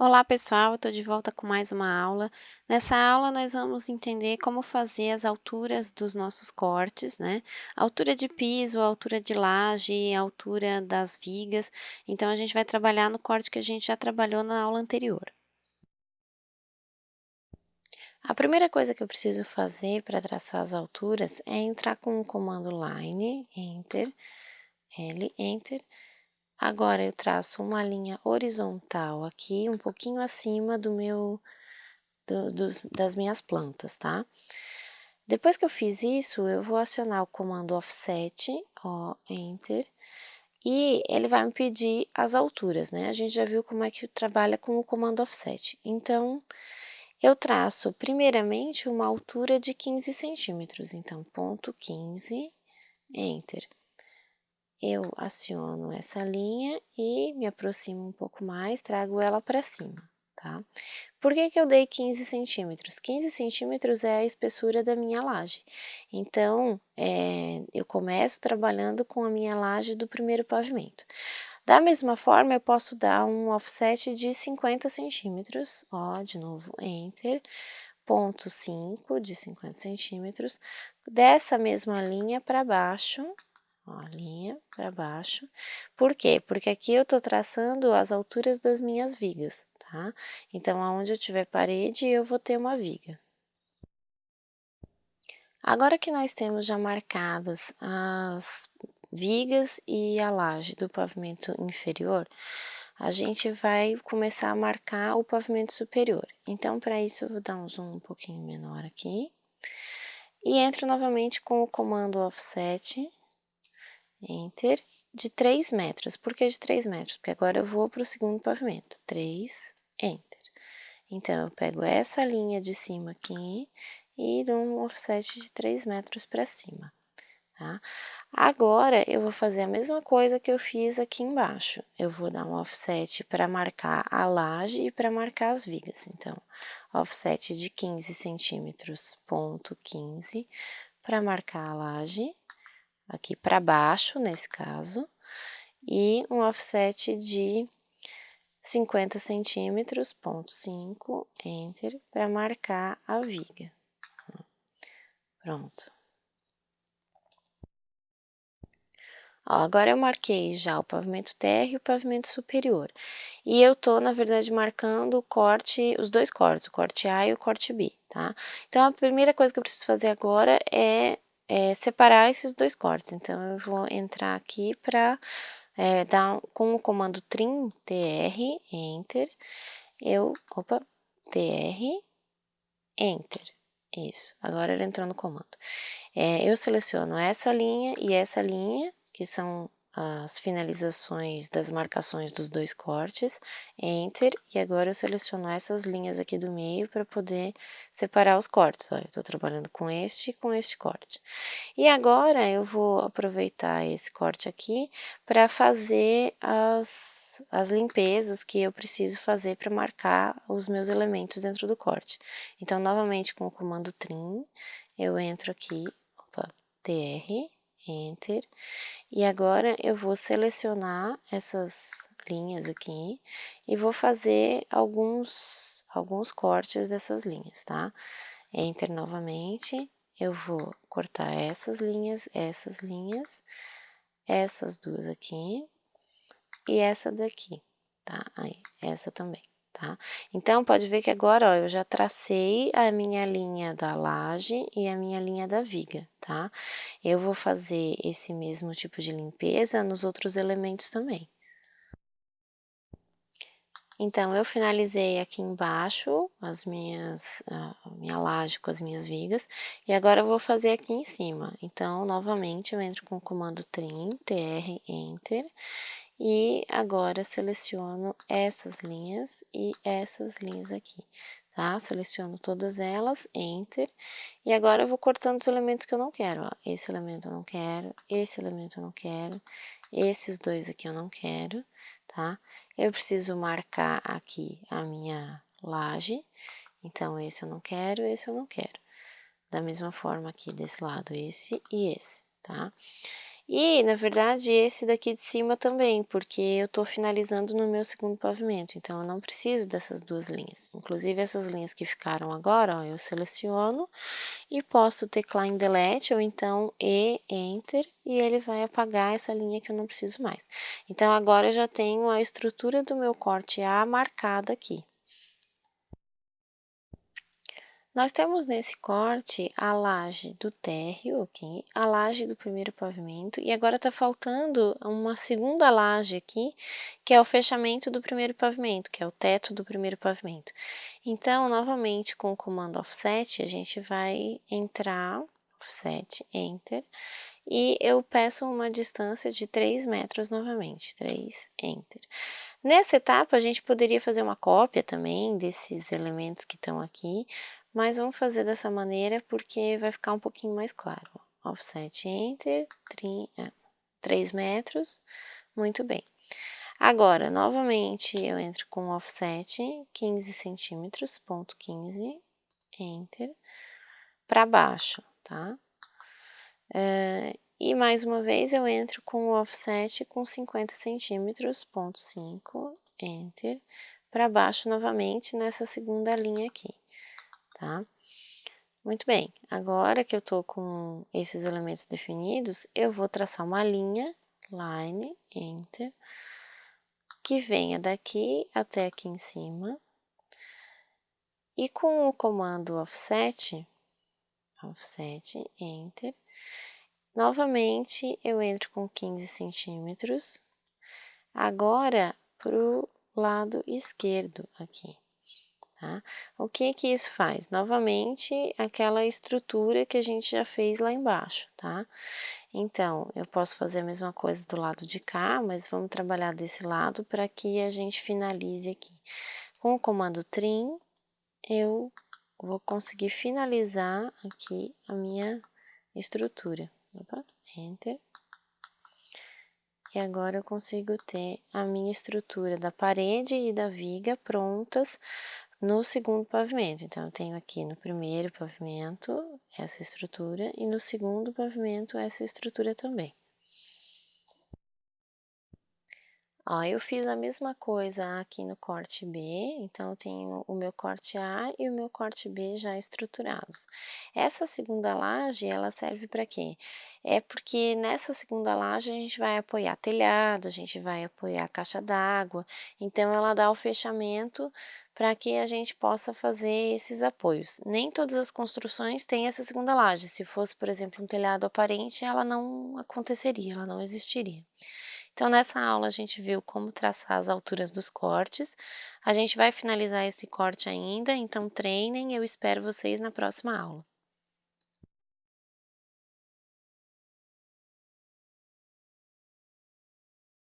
Olá pessoal, estou de volta com mais uma aula. Nessa aula nós vamos entender como fazer as alturas dos nossos cortes, né? Altura de piso, altura de laje, altura das vigas. Então a gente vai trabalhar no corte que a gente já trabalhou na aula anterior. A primeira coisa que eu preciso fazer para traçar as alturas é entrar com o comando Line, Enter, L, Enter. Agora eu traço uma linha horizontal aqui, um pouquinho acima das minhas plantas, tá? Depois que eu fiz isso, eu vou acionar o comando Offset, ó, Enter, e ele vai me pedir as alturas, né? A gente já viu como é que trabalha com o comando Offset. Então, eu traço primeiramente uma altura de 15 centímetros, então, ponto 15, Enter. Eu aciono essa linha e me aproximo um pouco mais, trago ela para cima, tá? Por que que eu dei 15 centímetros? 15 centímetros é a espessura da minha laje. Então, eu começo trabalhando com a minha laje do primeiro pavimento. Da mesma forma, eu posso dar um offset de 50 centímetros, ó, de novo, Enter, ponto 5 de 50 centímetros, dessa mesma linha para baixo, ó, linha para baixo. Por quê? Porque aqui eu tô traçando as alturas das minhas vigas, tá? Então, aonde eu tiver parede, eu vou ter uma viga. Agora que nós temos já marcadas as vigas e a laje do pavimento inferior, a gente vai começar a marcar o pavimento superior. Então, para isso, eu vou dar um zoom um pouquinho menor aqui. E entro novamente com o comando Offset, Enter, de 3 metros. Por que de 3 metros? Porque agora eu vou para o segundo pavimento. 3, Enter. Então, eu pego essa linha de cima aqui e dou um offset de 3 metros para cima, tá? Agora, eu vou fazer a mesma coisa que eu fiz aqui embaixo. Eu vou dar um offset para marcar a laje e para marcar as vigas. Então, offset de 15 centímetros, ponto 15, para marcar a laje, aqui para baixo, nesse caso, e um offset de 50 centímetros, ponto 5, Enter, para marcar a viga. Pronto. Ó, agora eu marquei já o pavimento térreo e o pavimento superior. E eu tô, na verdade, marcando o corte, os dois cortes, o corte A e o corte B, tá? Então, a primeira coisa que eu preciso fazer agora é separar esses dois cortes. Então, eu vou entrar aqui para com o comando Trim, TR, Enter, TR, Enter. Isso, agora ele entrou no comando. Eu seleciono essa linha e essa linha, que são as finalizações das marcações dos dois cortes, Enter, e agora eu seleciono essas linhas aqui do meio para poder separar os cortes. Ó, eu estou trabalhando com este e com este corte. E agora eu vou aproveitar esse corte aqui para fazer as limpezas que eu preciso fazer para marcar os meus elementos dentro do corte. Então, novamente com o comando Trim, eu entro aqui, TR, Enter, e agora eu vou selecionar essas linhas aqui e vou fazer alguns cortes dessas linhas, tá? Enter novamente, eu vou cortar essas linhas, essas duas aqui e essa daqui, tá? Aí, essa também, tá? Então, pode ver que agora, ó, eu já tracei a minha linha da laje e a minha linha da viga, tá? Eu vou fazer esse mesmo tipo de limpeza nos outros elementos também. Então, eu finalizei aqui embaixo a minha laje com as minhas vigas, e agora eu vou fazer aqui em cima. Então, novamente, eu entro com o comando Trim, TR, Enter, e agora seleciono essas linhas e essas linhas aqui, tá? Seleciono todas elas, Enter, e agora eu vou cortando os elementos que eu não quero, ó. Esse elemento eu não quero, esse elemento eu não quero, esses dois aqui eu não quero, tá? Eu preciso marcar aqui a minha laje, então esse eu não quero, esse eu não quero. Da mesma forma aqui desse lado, esse e esse, tá? E, na verdade, esse daqui de cima também, porque eu tô finalizando no meu segundo pavimento, então eu não preciso dessas duas linhas. Inclusive, essas linhas que ficaram agora, ó, eu seleciono e posso teclar em delete ou então E, Enter, e ele vai apagar essa linha que eu não preciso mais. Então, agora eu já tenho a estrutura do meu corte A marcada aqui. Nós temos nesse corte a laje do térreo, ok? A laje do primeiro pavimento, e agora tá faltando uma segunda laje aqui, que é o fechamento do primeiro pavimento, que é o teto do primeiro pavimento. Então, novamente, com o comando offset, a gente vai entrar, offset, enter, e eu peço uma distância de 3 metros novamente, 3, enter. Nessa etapa, a gente poderia fazer uma cópia também desses elementos que estão aqui, mas vamos fazer dessa maneira porque vai ficar um pouquinho mais claro. Offset Enter, 3 metros, muito bem. Agora, novamente, eu entro com offset 15 centímetros, ponto 15, Enter, para baixo, tá? E mais uma vez eu entro com o offset com 50 centímetros, ponto 5, Enter, para baixo novamente nessa segunda linha aqui, tá? Muito bem, agora que eu tô com esses elementos definidos, eu vou traçar uma linha, line, Enter, que venha daqui até aqui em cima, e com o comando offset, Enter, novamente eu entro com 15 centímetros, agora para o lado esquerdo aqui, tá? O que que isso faz? Novamente, aquela estrutura que a gente já fez lá embaixo, tá? Então, eu posso fazer a mesma coisa do lado de cá, mas vamos trabalhar desse lado para que a gente finalize aqui. Com o comando trim, eu vou conseguir finalizar aqui a minha estrutura. Opa, Enter. E agora eu consigo ter a minha estrutura da parede e da viga prontas no segundo pavimento. Então, eu tenho aqui no primeiro pavimento essa estrutura e no segundo pavimento essa estrutura também. Ó, eu fiz a mesma coisa aqui no corte B, então eu tenho o meu corte A e o meu corte B já estruturados. Essa segunda laje, ela serve para quê? É porque nessa segunda laje a gente vai apoiar telhado, a gente vai apoiar caixa d'água, então ela dá o fechamento para que a gente possa fazer esses apoios. Nem todas as construções têm essa segunda laje, se fosse, por exemplo, um telhado aparente, ela não aconteceria, ela não existiria. Então, nessa aula a gente viu como traçar as alturas dos cortes. A gente vai finalizar esse corte ainda, então treinem, eu espero vocês na próxima aula.